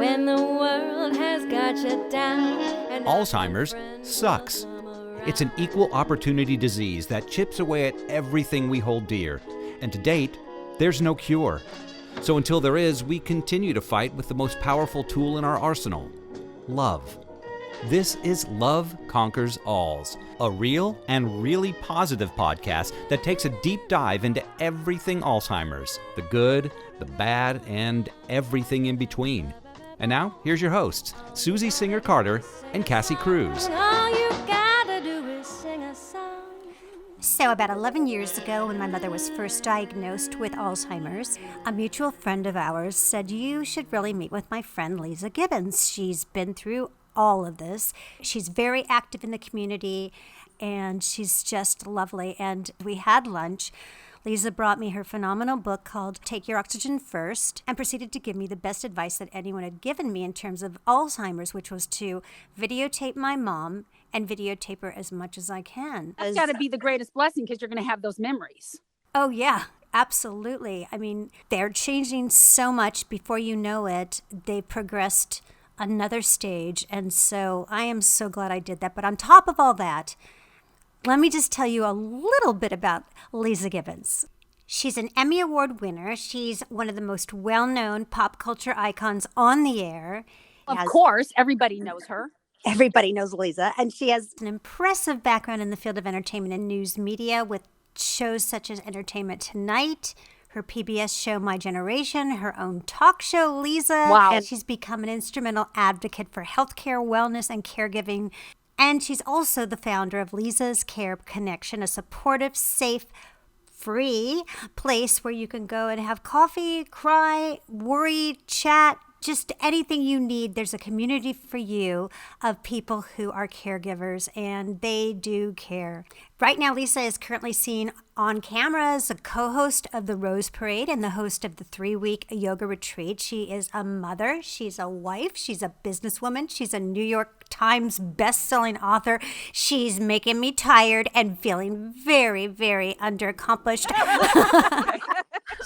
when the world has got you down. Alzheimer's sucks. It's an equal opportunity disease that chips away at everything we hold dear. And to date, there's no cure. So until there is, we continue to fight with the most powerful tool in our arsenal, love. This is Love Conquers Alz, a real and really positive podcast that takes a deep dive into everything Alzheimer's, the good, the bad, and everything in between. And now, here's your hosts, Susie Singer-Carter and Cassie Cruz. All you gotta do is sing a song. So about 11 years ago, when my mother was first diagnosed with Alzheimer's, a mutual friend of ours said, "You should really meet with my friend Leeza Gibbons. She's been through all of this. She's very active in the community, and she's just lovely." And we had lunch. Leeza brought me her phenomenal book called Take Your Oxygen First, and proceeded to give me the best advice that anyone had given me in terms of Alzheimer's, which was to videotape my mom and videotape her as much as I can. That's got to be the greatest blessing, because you're going to have those memories. Oh, yeah, absolutely. I mean, they're changing so much. Before you know it, they've progressed another stage. And so I am so glad I did that. But on top of all that, let me just tell you a little bit about Leeza Gibbons. She's an Emmy Award winner. She's one of the most well-known pop culture icons on the air. Of course, everybody knows her. Everybody knows Leeza. And she has an impressive background in the field of entertainment and news media with shows such as Entertainment Tonight, her PBS show My Generation, her own talk show, Leeza. Wow. And she's become an instrumental advocate for healthcare, wellness, and caregiving. And she's also the founder of Leezas Care Connection, a supportive, safe, free place where you can go and have coffee, cry, worry, chat, just anything you need. There's a community for you of people who are caregivers, and they do care. Right now, Leeza is currently seen on camera as a co-host of the Rose Parade and the host of the 3-week yoga retreat. She is a mother. She's a wife. She's a businesswoman. She's a New York Times best-selling author. She's making me tired and feeling very, very underaccomplished.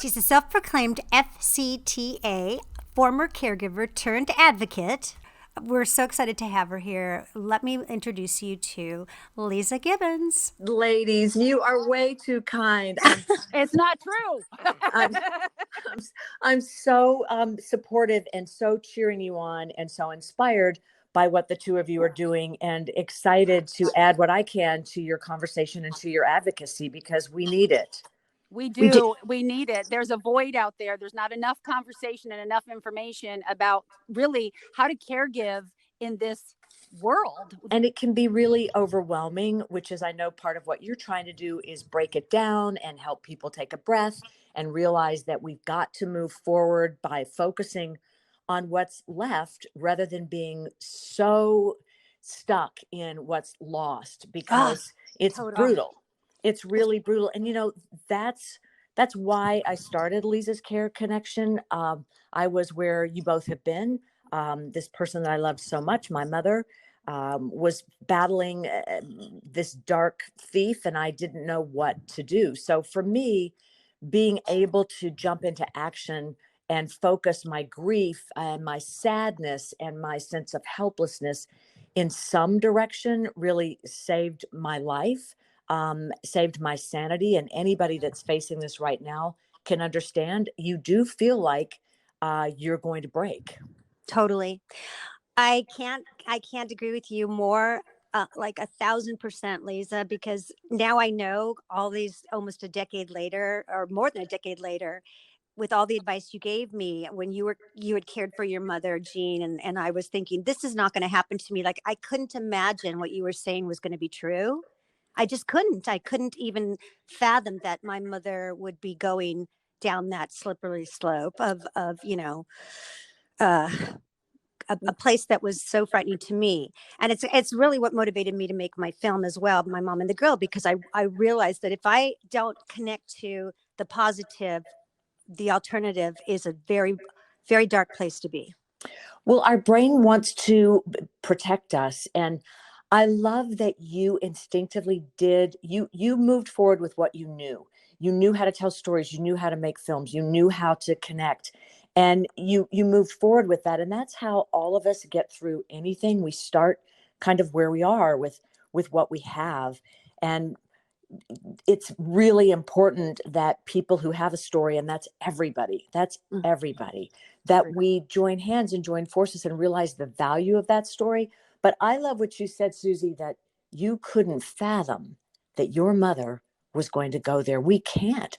She's a self-proclaimed FCTA, former caregiver turned advocate. We're so excited to have her here. Let me introduce you to Leeza Gibbons. Ladies, you are way too kind. It's not true. I'm so supportive and so cheering you on and so inspired by what the two of you are doing, and excited to add what I can to your conversation and to your advocacy, because we need it. We do. We need it. There's a void out there. There's not enough conversation and enough information about really how to caregive in this world. And it can be really overwhelming, which is, I know, part of what you're trying to do is break it down and help people take a breath and realize that we've got to move forward by focusing on what's left rather than being so stuck in what's lost, because it's totally brutal. It's really brutal. And, you know, that's why I started Leezas Care Connection. I was where you both have been. This person that I loved so much, my mother, was battling this dark thief, and I didn't know what to do. So for me, being able to jump into action and focus my grief and my sadness and my sense of helplessness in some direction really saved my life. Saved my sanity. And anybody that's facing this right now can understand you do feel like you're going to break. Totally. I can't agree with you more, like 1,000%, Leeza, because now I know all these almost a decade later, or more than a decade later, with all the advice you gave me when you had cared for your mother, Jean, and I was thinking, this is not going to happen to me. Like, I couldn't imagine what you were saying was going to be true. I just couldn't. I couldn't even fathom that my mother would be going down that slippery slope of a place that was so frightening to me. And it's really what motivated me to make my film as well, My Mom and the Grill, because I realized that if I don't connect to the positive, the alternative is a very, very dark place to be. Well, our brain wants to protect us. And I love that you instinctively you moved forward with what you knew. You knew how to tell stories. You knew how to make films. You knew how to connect. And you move forward with that. And that's how all of us get through anything. We start kind of where we are with what we have. And it's really important that people who have a story, and that's everybody, that we join hands and join forces and realize the value of that story. But I love what you said, Susie, that you couldn't fathom that your mother was going to go there. We can't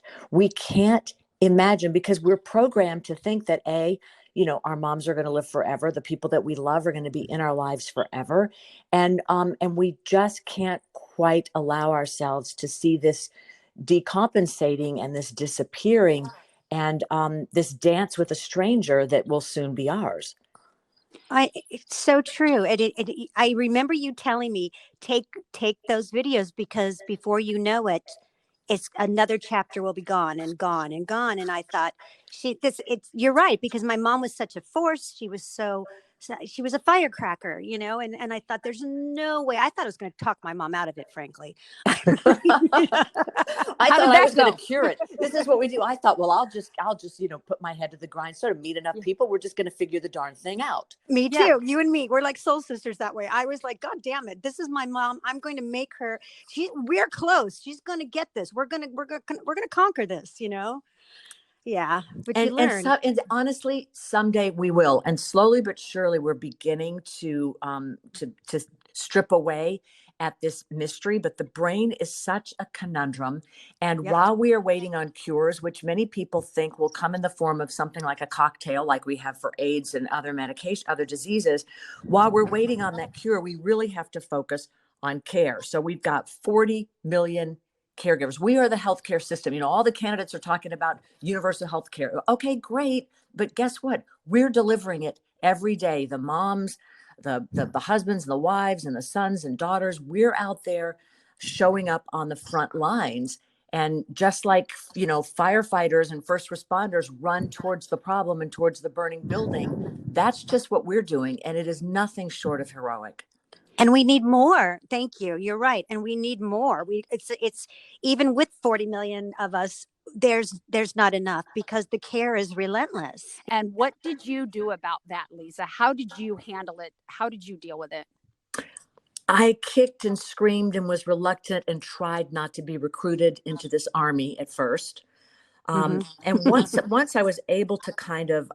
imagine, because we're programmed to think that our moms are going to live forever. The people that we love are going to be in our lives forever. And we just can't quite allow ourselves to see this decompensating and this disappearing and this dance with a stranger that will soon be ours. It's so true. I remember you telling me, take those videos, because before you know it, it's another chapter will be gone and gone and gone. And I thought, you're right, because my mom was such a force. She was she was a firecracker, and I thought there's no way. I thought I was going to talk my mom out of it, frankly. I thought I was going to cure it. This is what we do. I thought, well, I'll just, put my head to the grind, sort of meet enough people. We're just going to figure the darn thing out. Me too. Yeah. You and me, we're like soul sisters that way. I was like, God damn it. This is my mom. I'm going to make her, we're close. She's going to get this. We're going to conquer this, Yeah, but you learn. And honestly, someday we will. And slowly but surely, we're beginning to strip away at this mystery. But the brain is such a conundrum. And while we are waiting on cures, which many people think will come in the form of something like a cocktail, like we have for AIDS and other other diseases, while we're waiting on that cure, we really have to focus on care. So we've got 40 million caregivers. We are the healthcare system. All the candidates are talking about universal healthcare. Okay, great. But guess what? We're delivering it every day. The moms, the husbands, the wives, and the sons and daughters, we're out there showing up on the front lines. And just like, firefighters and first responders run towards the problem and towards the burning building, that's just what we're doing. And it is nothing short of heroic. And we need more. Thank you. You're right. And we need more. It's even with 40 million of us, there's not enough, because the care is relentless. And what did you do about that, Leeza? How did you handle it? How did you deal with it? I kicked and screamed and was reluctant and tried not to be recruited into this army at first. And once I was able to kind of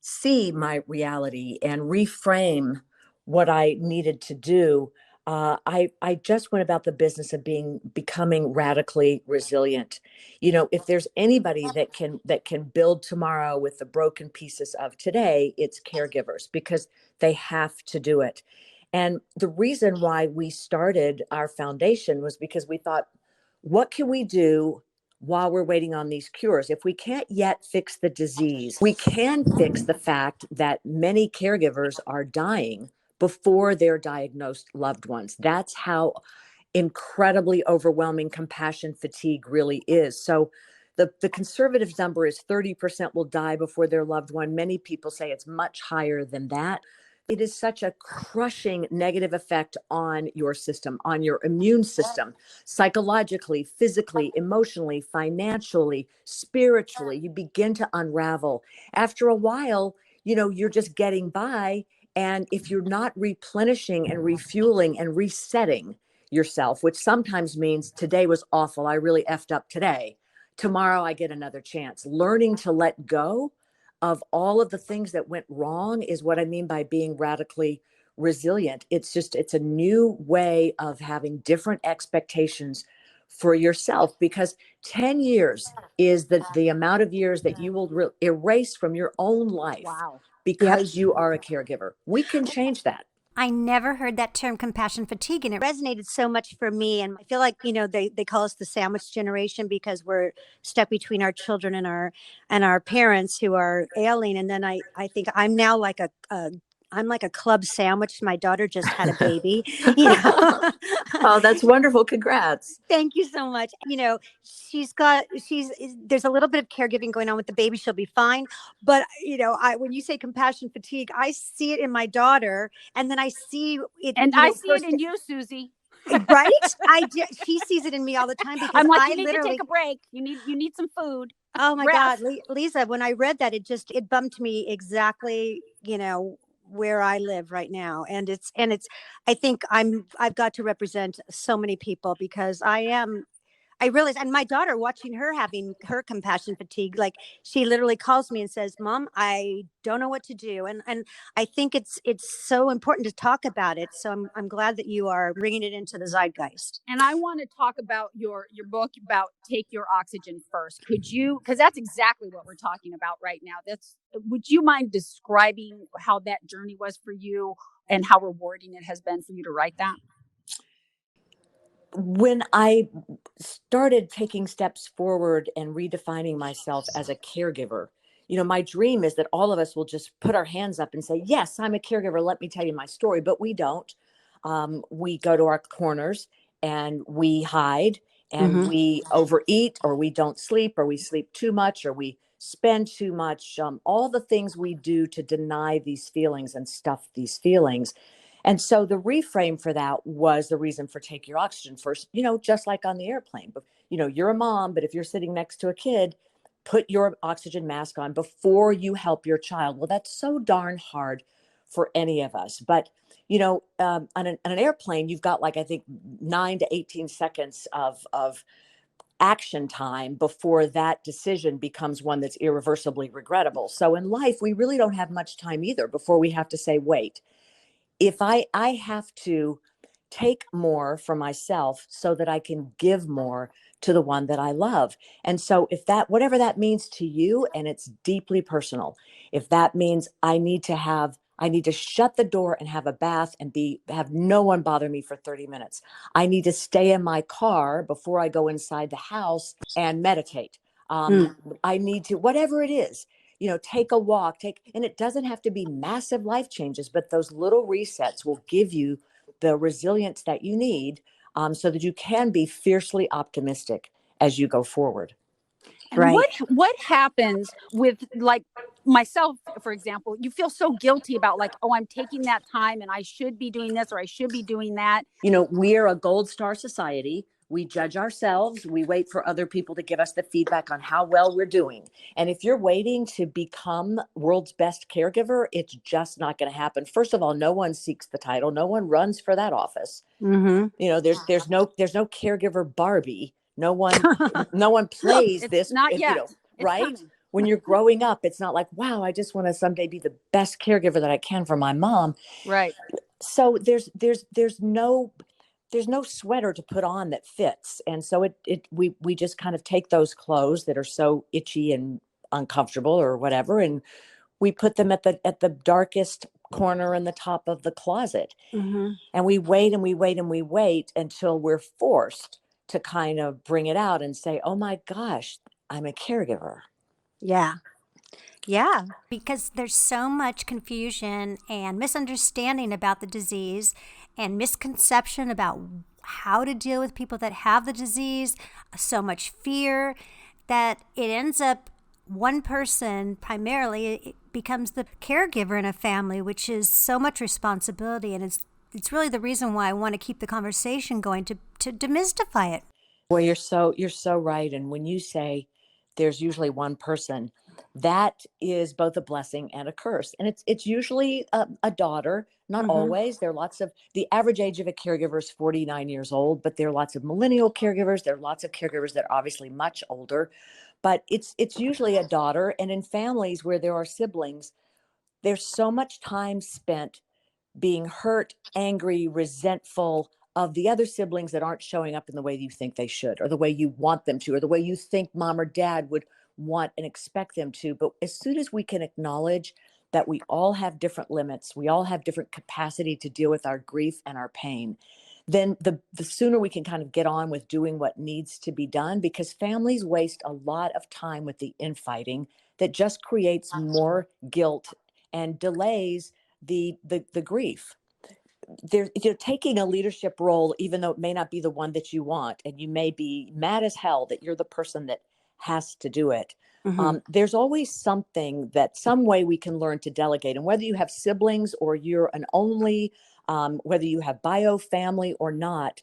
see my reality and reframe what I needed to do, I just went about the business of becoming radically resilient. If there's anybody that can build tomorrow with the broken pieces of today, it's caregivers, because they have to do it. And the reason why we started our foundation was because we thought, what can we do while we're waiting on these cures? If we can't yet fix the disease, we can fix the fact that many caregivers are dying before their diagnosed loved ones. That's how incredibly overwhelming compassion fatigue really is. So the conservative number is 30% will die before their loved one. Many people say it's much higher than that. It is such a crushing negative effect on your system, on your immune system, psychologically, physically, emotionally, financially, spiritually. You begin to unravel. After a while, you're just getting by. And if you're not replenishing and refueling and resetting yourself, which sometimes means today was awful, I really effed up today, tomorrow I get another chance. Learning to let go of all of the things that went wrong is what I mean by being radically resilient. It's a new way of having different expectations for yourself, because 10 years is the amount of years that you will erase from your own life. Wow. Because you are a caregiver. We can change that. I never heard that term, compassion fatigue, and it resonated so much for me. And I feel like, they call us the sandwich generation, because we're stuck between our children and our parents who are ailing. And then I think I'm now like I'm like a club sandwich. My daughter just had a baby. Oh, that's wonderful. Congrats. Thank you so much. There's a little bit of caregiving going on with the baby. She'll be fine. But, when you say compassion fatigue, I see it in my daughter, and then I see it. And I see it in you, Susie. Right? She sees it in me all the time, because I'm like, you need to take a break. You need some food. Oh my God, breath. Leeza, when I read that, it bumped me exactly, where I live right now. And I think I've got to represent so many people because I realize, and my daughter watching her having her compassion fatigue, like she literally calls me and says, "Mom, I don't know what to do." And I think it's so important to talk about it. So I'm glad that you are bringing it into the zeitgeist. And I want to talk about your book about take your oxygen first. Could you, because that's exactly what we're talking about right now. Would you mind describing how that journey was for you and how rewarding it has been for you to write that? When I started taking steps forward and redefining myself as a caregiver, my dream is that all of us will just put our hands up and say, yes, I'm a caregiver. Let me tell you my story. But we don't. We go to our corners and we hide and we overeat, or we don't sleep, or we sleep too much, or we spend too much. All the things we do to deny these feelings and stuff these feelings. And so the reframe for that was the reason for take your oxygen first, just like on the airplane. But, you're a mom, but if you're sitting next to a kid, put your oxygen mask on before you help your child. Well, that's so darn hard for any of us. But, on an airplane, you've got I think 9 to 18 seconds of action time before that decision becomes one that's irreversibly regrettable. So in life, we really don't have much time either before we have to say, wait, if I have to take more for myself so that I can give more to the one that I love. And so if that, whatever that means to you, and it's deeply personal, if that means I need to shut the door and have a bath and have no one bother me for 30 minutes. I need to stay in my car before I go inside the house and meditate. I need to, whatever it is, take a walk, and it doesn't have to be massive life changes, but those little resets will give you the resilience that you need, so that you can be fiercely optimistic as you go forward. And Right. what happens with myself, for example, you feel so guilty about oh, I'm taking that time and I should be doing this or I should be doing that. We're a gold star society. We judge ourselves. We wait for other people to give us the feedback on how well we're doing. And if you're waiting to become world's best caregiver, it's just not going to happen. First of all, no one seeks the title. No one runs for that office. There's no caregiver Barbie. No one plays this. Not yet. Right? When you're growing up, it's not like, wow, I just want to someday be the best caregiver that I can for my mom. Right. So there's no sweater to put on that fits. And so we just kind of take those clothes that are so itchy and uncomfortable or whatever, and we put them at the darkest corner in the top of the closet. And we wait and we wait and we wait until we're forced to kind of bring it out and say, oh my gosh, I'm a caregiver. Yeah. Yeah, because there's so much confusion and misunderstanding about the disease and misconception about how to deal with people that have the disease, so much fear that it ends up one person primarily it becomes the caregiver in a family, which is so much responsibility. And it's really the reason why I want to keep the conversation going to demystify it. Well, you're so right. And when you say there's usually one person, that is both a blessing and a curse. And it's usually a daughter, not always. There are the average age of a caregiver is 49 years old, but there are lots of millennial caregivers. There are lots of caregivers that are obviously much older, but it's usually a daughter. And in families where there are siblings, there's so much time spent being hurt, angry, resentful of the other siblings that aren't showing up in the way you think they should, or the way you want them to, or the way you think mom or dad would want and expect them to. But as soon as we can acknowledge that we all have different limits, we all have different capacity to deal with our grief and our pain, then the sooner we can kind of get on with doing what needs to be done, because families waste a lot of time with the infighting that just creates more guilt and delays the grief. You're taking a leadership role, even though it may not be the one that you want, and you may be mad as hell that you're the person that has to do it. There's always some way we can learn to delegate. And whether you have siblings or you're an only, whether you have bio family or not,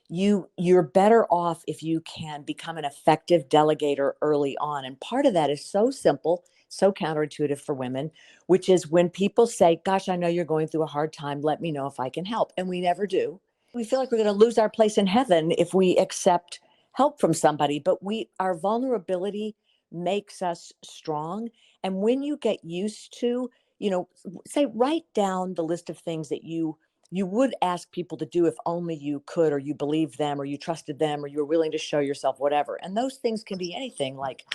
you're better off if you can become an effective delegator early on. And part of that is so simple, so counterintuitive for women, which is when people say, gosh, I know you're going through a hard time, let me know if I can help. And we never do. We feel like we're going to lose our place in heaven if we accept help from somebody, but our vulnerability makes us strong. And when you get used to, say, write down the list of things that you would ask people to do if only you could, or you believed them, or you trusted them, or you were willing to show yourself, whatever. And those things can be anything like,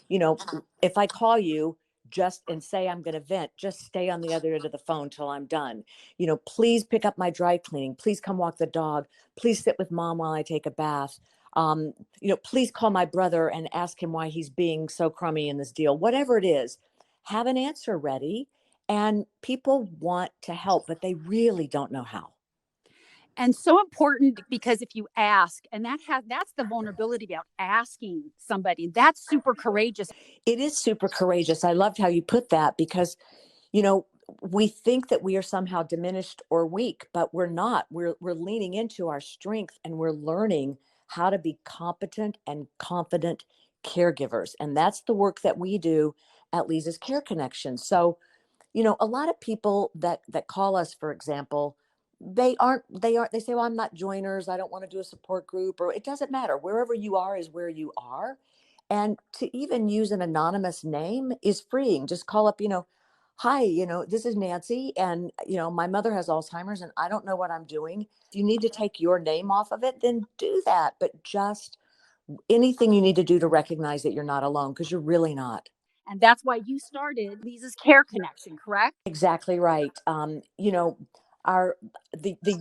if I call you just and say I'm going to vent, just stay on the other end of the phone till I'm done. Please pick up my dry cleaning. Please come walk the dog. Please sit with mom while I take a bath. Please call my brother and ask him why he's being so crummy in this deal. Whatever it is, have an answer ready. And people want to help, but they really don't know how. And so important, because if you ask, and that's the vulnerability about asking somebody, that's super courageous. It is super courageous. I loved how you put that, because, we think that we are somehow diminished or weak, but we're not. We're leaning into our strength, and we're learning how to be competent and confident caregivers. And that's the work that we do at Leezas Care Connection. So, a lot of people that call us, for example, they say, well, I'm not joiners. I don't want to do a support group, or it doesn't matter. Wherever you are is where you are. And to even use an anonymous name is freeing. Just call up, hi, this is Nancy, and, my mother has Alzheimer's and I don't know what I'm doing. If you need to take your name off of it, then do that. But just anything you need to do to recognize that you're not alone, because you're really not. And that's why you started Leeza's Care Connection, correct? Exactly right. The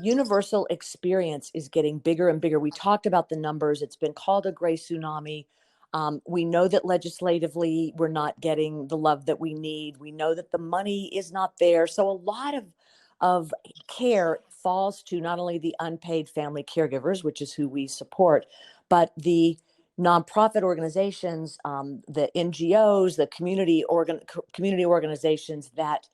universal experience is getting bigger and bigger. We talked about the numbers. It's been called a gray tsunami. We know that legislatively we're not getting the love that we need. We know that the money is not there. So a lot of care falls to not only the unpaid family caregivers, which is who we support, but the nonprofit organizations, the NGOs, the community organizations that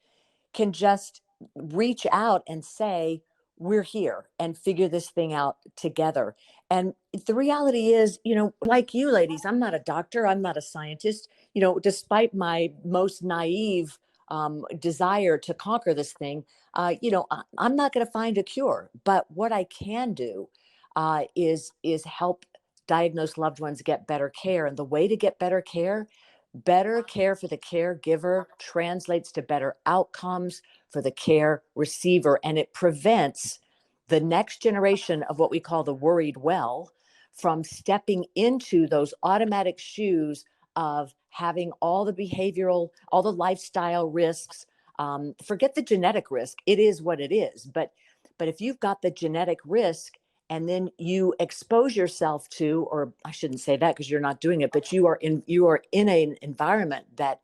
can just reach out and say, we're here, and figure this thing out together. And the reality is, like you ladies, I'm not a doctor, I'm not a scientist, despite my most naive desire to conquer this thing, I'm not going to find a cure. But what I can do is help diagnosed loved ones get better care. And the way to get better care for the caregiver translates to better outcomes for the care receiver. And it prevents the next generation of what we call the worried well from stepping into those automatic shoes of having all the lifestyle risks. Forget the genetic risk. It is what it is. But if you've got the genetic risk, and then you expose yourself to, or I shouldn't say that because you're not doing it, but you are in an environment that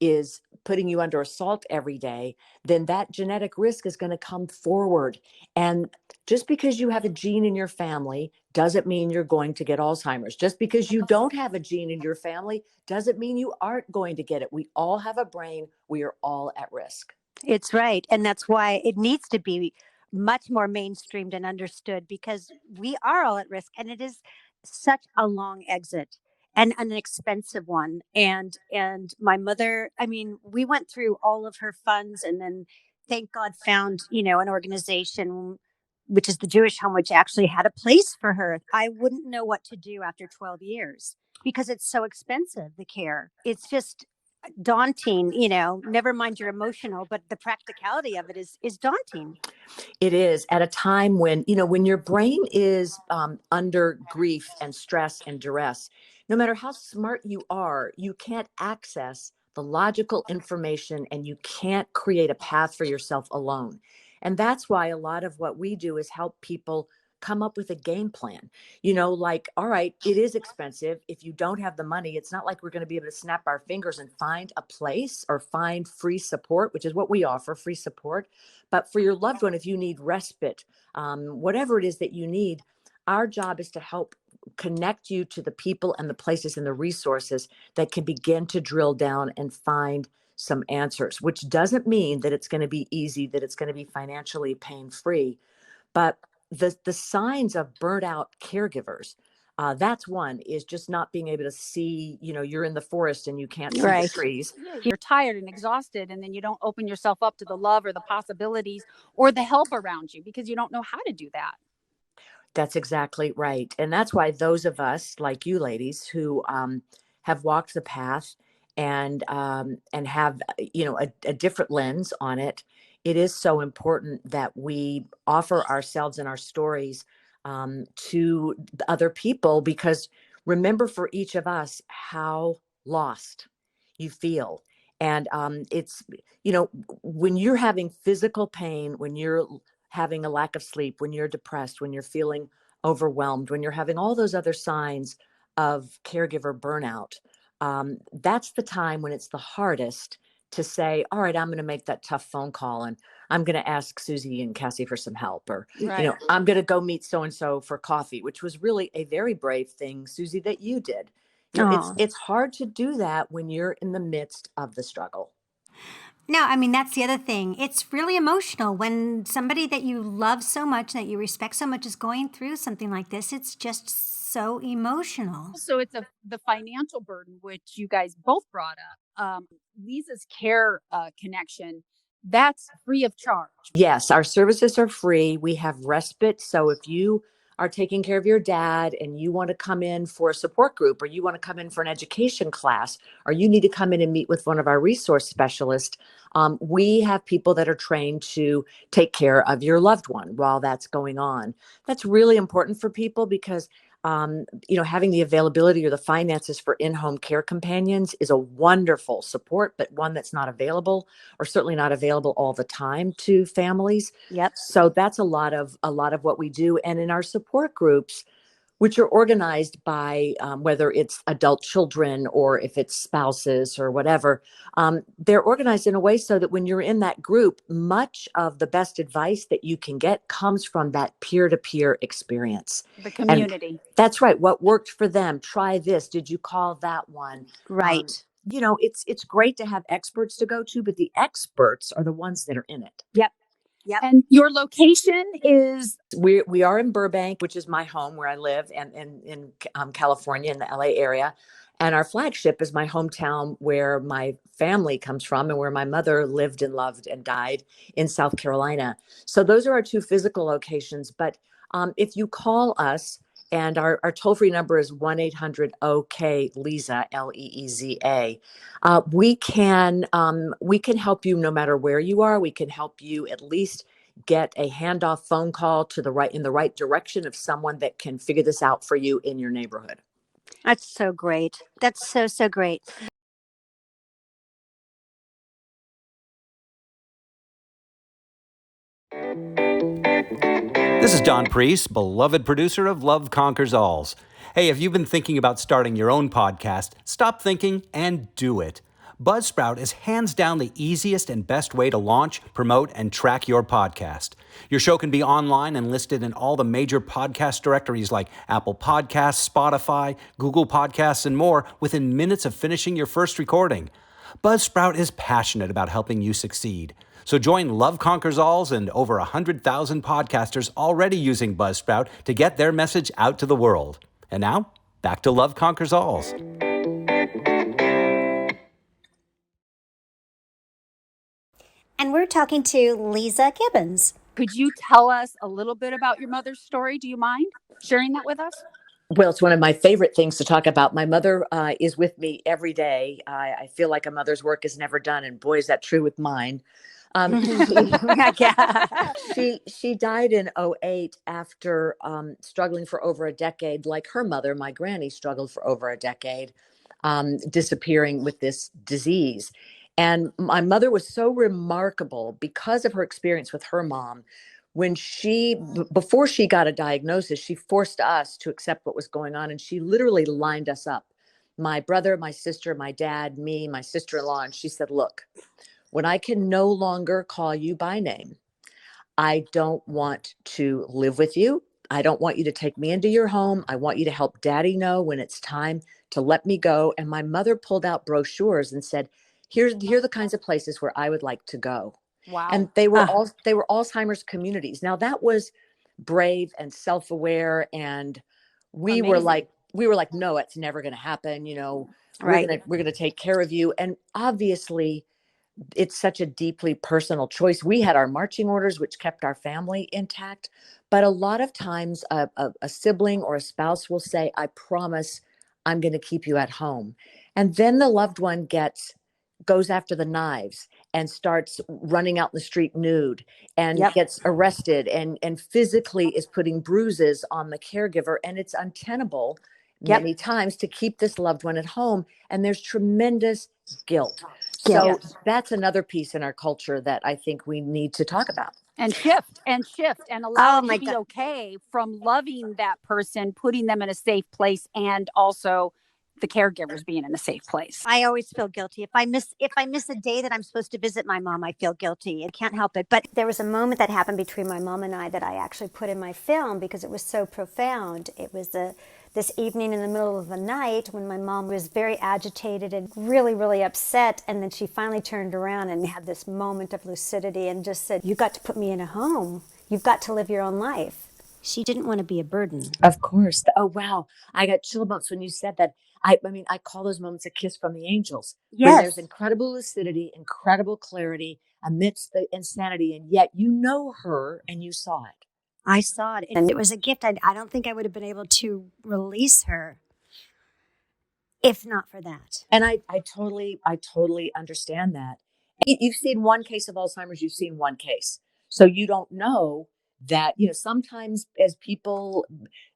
is putting you under assault every day, then that genetic risk is going to come forward. And just because you have a gene in your family doesn't mean you're going to get Alzheimer's. Just because you don't have a gene in your family doesn't mean you aren't going to get it. We all have a brain. We are all at risk. It's right. And that's why it needs to be much more mainstreamed and understood, because we are all at risk, and it is such a long exit and an expensive one. And my mother, I mean, we went through all of her funds, and then thank God found, an organization, which is the Jewish Home, which actually had a place for her. I wouldn't know what to do after 12 years because it's so expensive, the care. It's just daunting, never mind you're emotional, but the practicality of it is daunting. It is, at a time when, when your brain is under grief and stress and duress, no matter how smart you are, you can't access the logical information, and you can't create a path for yourself alone. And that's why a lot of what we do is help people come up with a game plan. Like, all right, it is expensive. If you don't have the money, it's not like we're going to be able to snap our fingers and find a place or find free support, which is what we offer, free support. But for your loved one, if you need respite, whatever it is that you need, our job is to help connect you to the people and the places and the resources that can begin to drill down and find some answers, which doesn't mean that it's going to be easy, that it's going to be financially pain-free. But the signs of burnt out caregivers, that's one, is just not being able to see, you're in the forest and you can't see the trees. Yeah, you're tired and exhausted, and then you don't open yourself up to the love or the possibilities or the help around you because you don't know how to do that. That's exactly right. And that's why those of us like you ladies who have walked the path and have, a different lens on it, it is so important that we offer ourselves and our stories to the other people, because remember, for each of us, how lost you feel. And it's, when you're having physical pain, when you're having a lack of sleep, when you're depressed, when you're feeling overwhelmed, when you're having all those other signs of caregiver burnout, that's the time when it's the hardest to say, all right, I'm going to make that tough phone call, and I'm going to ask Susie and Cassie for some help, or, Right. I'm going to go meet so-and-so for coffee, which was really a very brave thing, Susie, that you did. It's hard to do that when you're in the midst of the struggle. No, I mean, that's the other thing. It's really emotional when somebody that you love so much, that you respect so much, is going through something like this. It's just so emotional. So it's the financial burden, which you guys both brought up. Lisa's Care Connection, that's free of charge. Yes, our services are free. We have respite. So if you are taking care of your dad and you want to come in for a support group, or you want to come in for an education class, or you need to come in and meet with one of our resource specialists, we have people that are trained to take care of your loved one while that's going on. That's really important for people because having the availability or the finances for in-home care companions is a wonderful support, but one that's not available, or certainly not available all the time to families. Yep. So that's a lot of what we do. And in our support groups, which are organized by whether it's adult children or if it's spouses or whatever, they're organized in a way so that when you're in that group, much of the best advice that you can get comes from that peer-to-peer experience. The community. And that's right. What worked for them? Try this. Did you call that one? Right. It's great to have experts to go to, but the experts are the ones that are in it. Yep. And your location is? We are in Burbank, which is my home where I live, and in California, in the LA area. And our flagship is my hometown where my family comes from and where my mother lived and loved and died, in South Carolina. So those are our two physical locations. But if you call us, and our toll-free number is 1-800-OK-LEEZA, Leeza. We can help you no matter where you are. We can help you at least get a handoff phone call in the right direction of someone that can figure this out for you in your neighborhood. That's so great. That's so, so great. This is Don Priest, beloved producer of Love Conquers Alz. Hey, if you've been thinking about starting your own podcast, stop thinking and do it. Buzzsprout is hands down the easiest and best way to launch, promote, and track your podcast. Your show can be online and listed in all the major podcast directories like Apple Podcasts, Spotify, Google Podcasts, and more within minutes of finishing your first recording. Buzzsprout is passionate about helping you succeed. So join Love Conquers Alz and over 100,000 podcasters already using Buzzsprout to get their message out to the world. And now, back to Love Conquers Alz. And we're talking to Leeza Gibbons. Could you tell us a little bit about your mother's story? Do you mind sharing that with us? Well, it's one of my favorite things to talk about. My mother is with me every day. I feel like a mother's work is never done, and boy, is that true with mine. She died in 2008 after struggling for over a decade, like her mother, my granny, struggled for over a decade, disappearing with this disease. And my mother was so remarkable because of her experience with her mom. When before she got a diagnosis, she forced us to accept what was going on. And she literally lined us up, my brother, my sister, my dad, me, my sister-in-law. And she said, look, when I can no longer call you by name, I don't want to live with you. I don't want you to take me into your home. I want you to help Daddy know when it's time to let me go. And my mother pulled out brochures and said, here are the kinds of places where I would like to go. Wow. And they were Alzheimer's communities. Now that was brave and self-aware. And we were Amazing. like, no, it's never going to happen. You know, Right. we're going to take care of you. And obviously it's such a deeply personal choice. We had our marching orders, which kept our family intact. But a lot of times a sibling or a spouse will say, I promise I'm going to keep you at home. And then the loved one goes after the knives and starts running out in the street nude and Yep. gets arrested and physically is putting bruises on the caregiver. And it's untenable Yep. many times to keep this loved one at home. And there's tremendous guilt. Guilt. So that's another piece in our culture that I think we need to talk about. And shift and allow Oh it my to be God. okay from loving that person, putting them in a safe place, and also the caregivers being in a safe place. I always feel guilty. If I miss a day that I'm supposed to visit my mom, I feel guilty. I can't help it. But there was a moment that happened between my mom and I that I actually put in my film because it was so profound. It was this evening in the middle of the night when my mom was very agitated and really, really upset. And then she finally turned around and had this moment of lucidity and just said, "You got to put me in a home. You've got to live your own life." She didn't want to be a burden. Of course. Oh, wow. I got chill bumps when you said that. I mean, I call those moments a kiss from the angels. When there's incredible lucidity, incredible clarity amidst the insanity, and yet you know her and you saw it. I saw it, and it was a gift. I don't think I would have been able to release her if not for that. And I totally understand that. You've seen one case of Alzheimer's, you've seen one case. So you don't know that, you know, sometimes as people,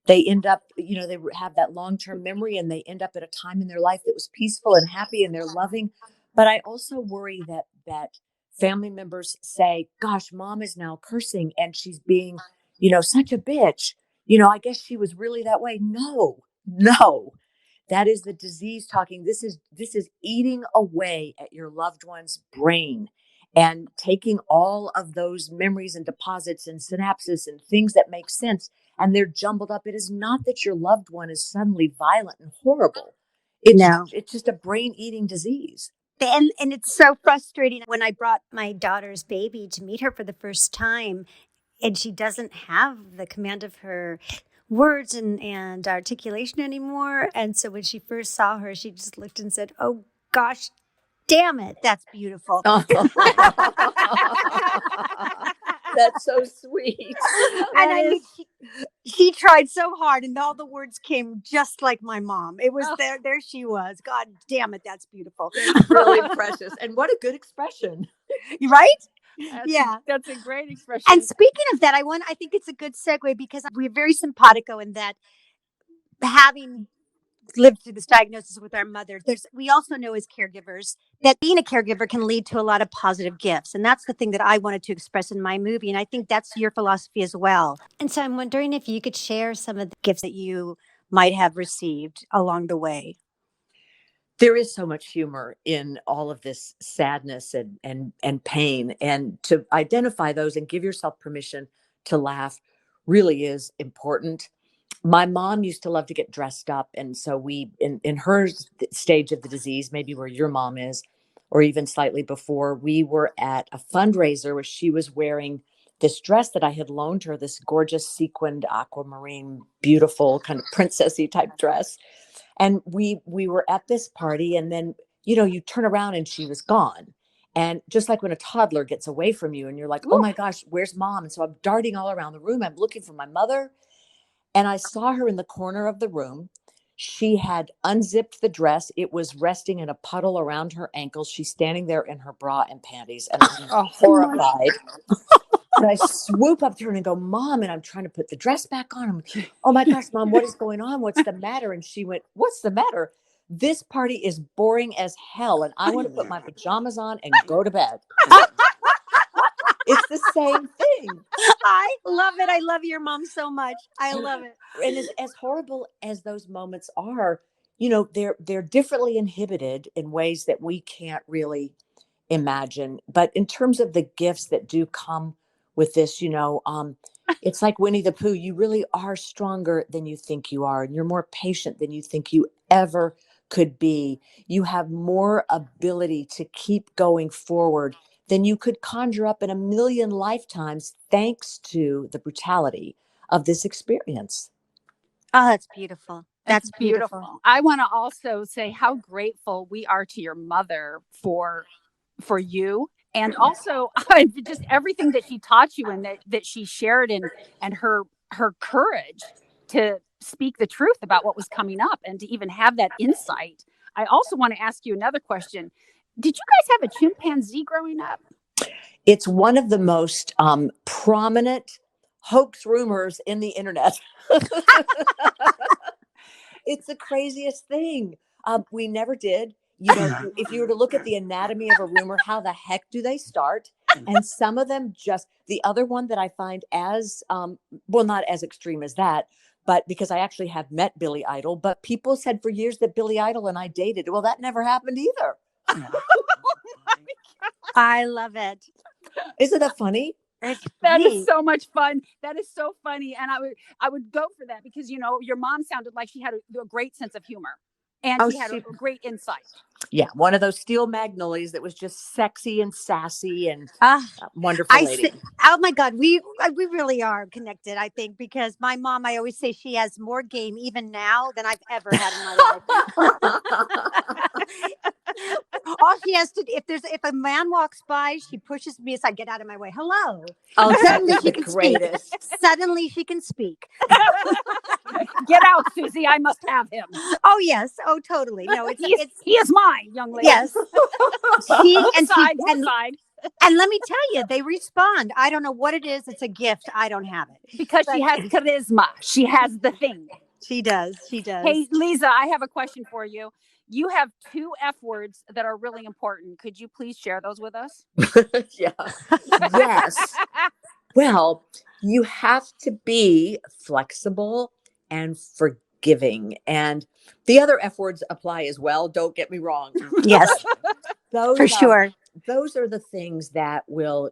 they end up, you know, they have that long-term memory and they end up at a time in their life that was peaceful and happy and they're loving. But I also worry that family members say, gosh, mom is now cursing and she's being, you know, such a bitch. You know, I guess she was really that way. No. That is the disease talking. This is eating away at your loved one's brain and taking all of those memories and deposits and synapses and things that make sense, and they're jumbled up. It is not that your loved one is suddenly violent and horrible. It's just a brain eating disease. And it's so frustrating when I brought my daughter's baby to meet her for the first time, and she doesn't have the command of her words and articulation anymore. And so when she first saw her, she just looked and said, "Oh gosh, damn it, that's beautiful." That's so sweet. And I mean, she tried so hard, and all the words came just like my mom. It was there she was. God damn it, that's beautiful. It's really precious. And what a good expression. Right? Yeah, that's a great expression. And speaking of that, I think it's a good segue because we're very simpatico in that, having lived through this diagnosis with our mother, we also know as caregivers that being a caregiver can lead to a lot of positive gifts. And that's the thing that I wanted to express in my movie. And I think that's your philosophy as well. And so I'm wondering if you could share some of the gifts that you might have received along the way. There is so much humor in all of this sadness and pain, and to identify those and give yourself permission to laugh really is important. My mom used to love to get dressed up, and so we in her stage of the disease, maybe where your mom is, or even slightly before, we were at a fundraiser where she was wearing this dress that I had loaned her, this gorgeous sequined aquamarine, beautiful kind of princessy type dress. And we were at this party, and then, you know, you turn around and she was gone. And just like when a toddler gets away from you and you're like, oh my gosh, where's mom? And so I'm darting all around the room. I'm looking for my mother. And I saw her in the corner of the room. She had unzipped the dress. It was resting in a puddle around her ankles. She's standing there in her bra and panties, and I'm horrified. And I swoop up to her and go, Mom, and I'm trying to put the dress back on. Oh my gosh, Mom, what is going on? What's the matter? And she went, what's the matter? This party is boring as hell, and I want to put my pajamas on and go to bed. It's the same thing. I love it. I love your mom so much. I love it. And as horrible as those moments are, you know, they're differently inhibited in ways that we can't really imagine. But in terms of the gifts that do come with this, you know, it's like Winnie the Pooh. You really are stronger than you think you are, and you're more patient than you think you ever could be. You have more ability to keep going forward than you could conjure up in a million lifetimes, thanks to the brutality of this experience. Oh, that's beautiful. That's It's beautiful. I want to also say how grateful we are to your mother for you, and also just everything that she taught you and that she shared, and her courage to speak the truth about what was coming up and to even have that insight. I also want to ask you another question. Did you guys have a chimpanzee growing up? It's one of the most prominent hoax rumors in the internet. It's the craziest thing. We never did. You know, if you were to look at the anatomy of a rumor, how the heck do they start? And some of them just, the other one that I find as, well, not as extreme as that, but because I actually have met Billy Idol, but people said for years that Billy Idol and I dated. Well, that never happened either. I love it. Isn't that funny? It's That is funny. so much fun. That is so funny. And I would go for that because, you know, your mom sounded like she had a great sense of humor and Oh, she had a great insight. Yeah, one of those steel magnolias that was just sexy and sassy and Ah, wonderful lady. oh my God, we really are connected. I think because my mom, I always say she has more game even now than I've ever had in my life. All she has to, if a man walks by, she pushes me aside, get out of my way. Hello. Oh, Suddenly that's she the can greatest. speak. Suddenly she can speak. Get out, Susie. I must have him. Oh yes. Oh totally. No, He is mine, young lady. yes. She and Side, side. and let me tell you, they respond. I don't know what it is. It's a gift. I don't have it Because she has charisma. She has the thing. She does. She does. Hey, Leeza, I have a question for you. You have 2 F words that are really important. Could you please share those with us? Yeah. Yes. Well, you have to be flexible and forgiving. And the other F words apply as well. Don't get me wrong. Yes, Those for sure. Those are the things that will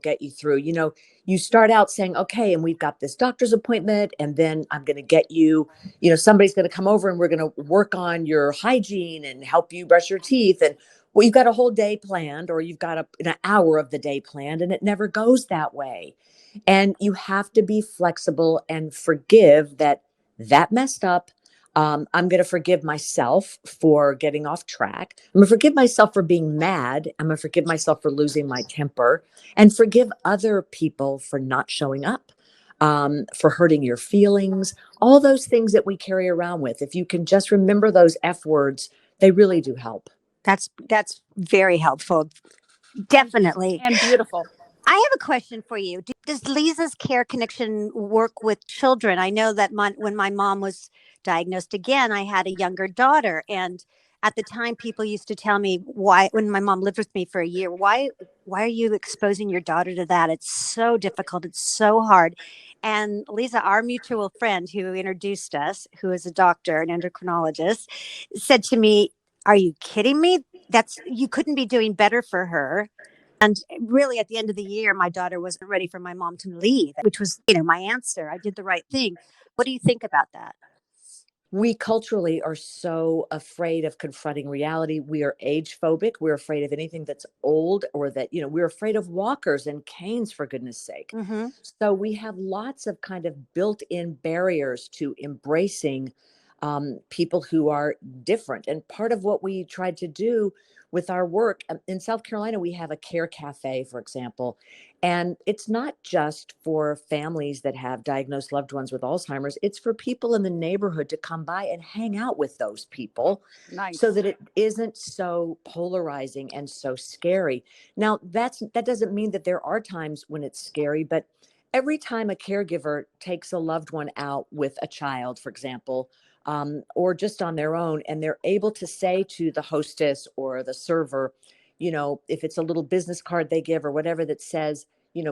get you through. You know, you start out saying, okay, and we've got this doctor's appointment, and then I'm going to get you, you know, somebody's going to come over and we're going to work on your hygiene and help you brush your teeth. And well, you've got a whole day planned, or you've got an hour of the day planned, and it never goes that way. And you have to be flexible and forgive that messed up. I'm going to forgive myself for getting off track. I'm going to forgive myself for being mad. I'm going to forgive myself for losing my temper, and forgive other people for not showing up, for hurting your feelings, all those things that we carry around with. If you can just remember those F words, they really do help. That's very helpful. Definitely. And beautiful. I have a question for you. Does Lisa's Care Connection work with children? I know that when my mom was diagnosed again, I had a younger daughter, and at the time, people used to tell me why, when my mom lived with me for a year, why are you exposing your daughter to that? It's so difficult. It's so hard. And Lisa, our mutual friend who introduced us, who is a doctor, an endocrinologist, said to me, "Are you kidding me? You couldn't be doing better for her." And really, at the end of the year, my daughter wasn't ready for my mom to leave, which was, my answer. I did the right thing. What do you think about that? We culturally are so afraid of confronting reality. We are age phobic. We're afraid of anything that's old, or that, we're afraid of walkers and canes, for goodness sake. Mm-hmm. So we have lots of kind of built-in barriers to embracing people who are different. And part of what we tried to do with our work in South Carolina, we have a care cafe, for example, and it's not just for families that have diagnosed loved ones with Alzheimer's. It's for people in the neighborhood to come by and hang out with those people. Nice. So that it isn't so polarizing and so scary. Now, that doesn't mean that there are times when it's scary, but every time a caregiver takes a loved one out with a child, for example, or just on their own, and they're able to say to the hostess or the server, if it's a little business card they give or whatever that says,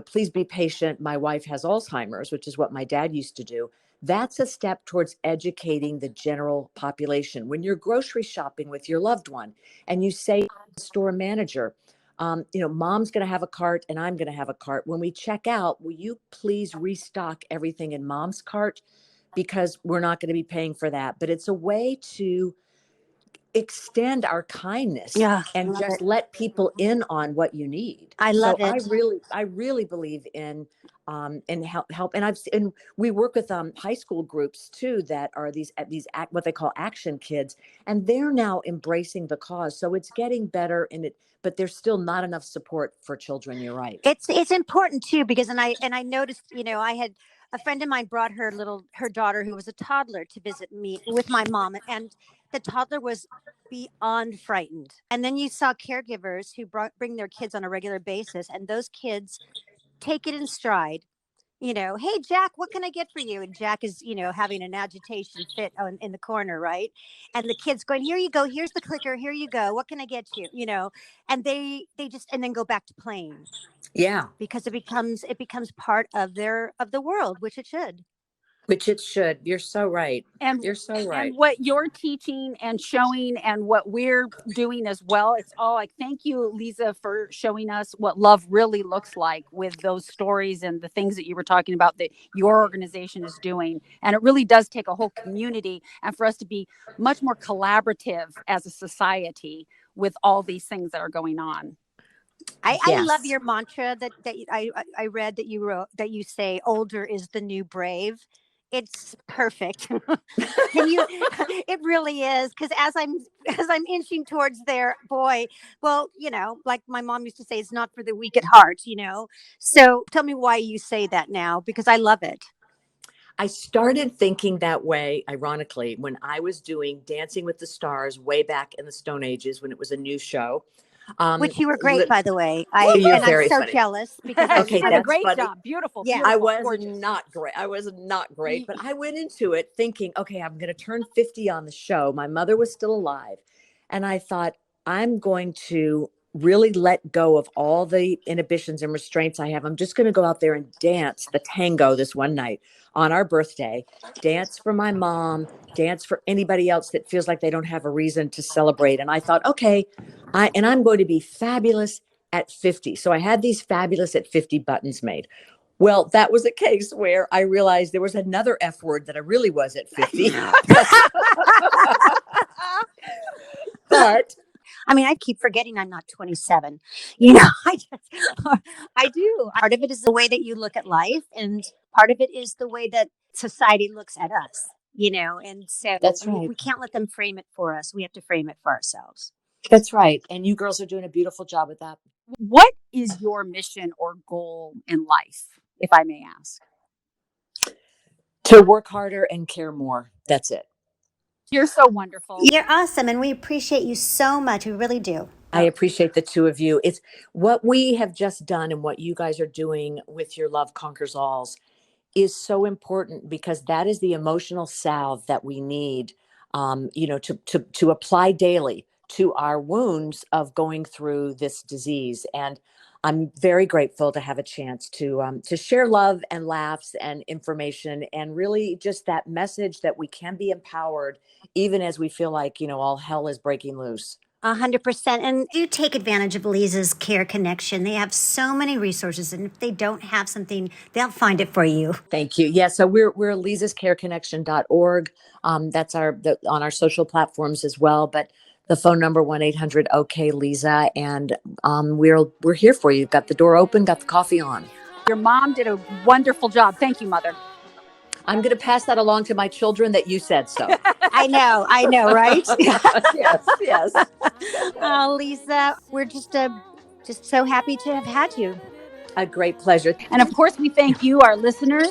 please be patient, my wife has Alzheimer's, which is what my dad used to do. That's a step towards educating the general population. When you're grocery shopping with your loved one and you say to the store manager, mom's going to have a cart and I'm going to have a cart. When we check out, will you please restock everything in mom's cart? Because we're not going to be paying for that. But it's a way to extend our kindness Yeah, and love just it. let people in on what you need. I So love it. I really believe in help. And we work with high school groups too that are what they call action kids, and they're now embracing the cause. So it's getting better but there's still not enough support for children. You're right. It's important too, because I noticed, I had a friend of mine brought her daughter who was a toddler to visit me with my mom, and the toddler was beyond frightened. And then you saw caregivers who bring their kids on a regular basis, and those kids take it in stride. Hey Jack, what can I get for you? And Jack is, having an agitation fit in the corner, right? And the kid's going, here you go, here's the clicker, here you go, what can I get you? And they just, and then go back to playing, Yeah. because it becomes part of the world, which it should. Which it should. You're so right. And You're so right. and what you're teaching and showing and what we're doing as well, it's all like, thank you, Leeza, for showing us what love really looks like with those stories and the things that you were talking about that your organization is doing. And it really does take a whole community, and for us to be much more collaborative as a society with all these things that are going on. I love Yes. your mantra I read that you wrote, that you say older is the new brave. It's perfect. Can you? It really is, because as I'm inching towards there, boy. Well, like my mom used to say, it's not for the weak at heart. So tell me why you say that now, because I love it. I started thinking that way, ironically, when I was doing Dancing with the Stars way back in the Stone Ages when it was a new show. Which you were great, by the way. You're And I'm very so funny. jealous, because She Okay, did a that's great funny. job. Beautiful, Yeah. beautiful, I was gorgeous. not great. I was not great, but I went into it thinking, okay, I'm going to turn 50 on the show. My mother was still alive. And I thought, I'm going to really let go of all the inhibitions and restraints I have. I'm just going to go out there and dance the tango this one night on our birthday, dance for my mom, dance for anybody else that feels like they don't have a reason to celebrate. And I thought, okay, I'm going to be fabulous at 50. So I had these fabulous at 50 buttons made. Well, that was a case where I realized there was another F word that I really was at 50. But I mean, I keep forgetting I'm not 27. I do. Part of it is the way that you look at life, and part of it is the way that society looks at us. And so That's right. we can't let them frame it for us. We have to frame it for ourselves. That's right. And you girls are doing a beautiful job with that. What is your mission or goal in life, if I may ask? To work harder and care more. That's it. You're so wonderful. You're awesome, and we appreciate you so much. We really do. I appreciate the two of you. It's what we have just done and what you guys are doing with your Love Conquers Alz is so important, because that is the emotional salve that we need, to apply daily to our wounds of going through this disease. And I'm very grateful to have a chance to share love and laughs and information, and really just that message that we can be empowered even as we feel like, all hell is breaking loose. 100%. And do take advantage of Liza's Care Connection. They have so many resources, and if they don't have something, they'll find it for you. Thank you. Yeah, so we're lizascareconnection.org. That's on our social platforms as well. But the phone number 1-800-OK-LIZA, and we're here for you. Got the door open, got the coffee on. Your mom did a wonderful job. Thank you, Mother. I'm going to pass that along to my children that you said so. I know, right? Yes. Liza, we're just so happy to have had you. A great pleasure. And of course, we thank you, our listeners,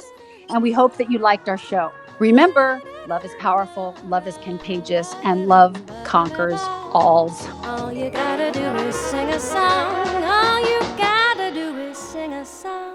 and we hope that you liked our show. Remember, love is powerful, love is contagious, and love conquers alls. All you gotta do is sing a song. All you gotta do is sing a song.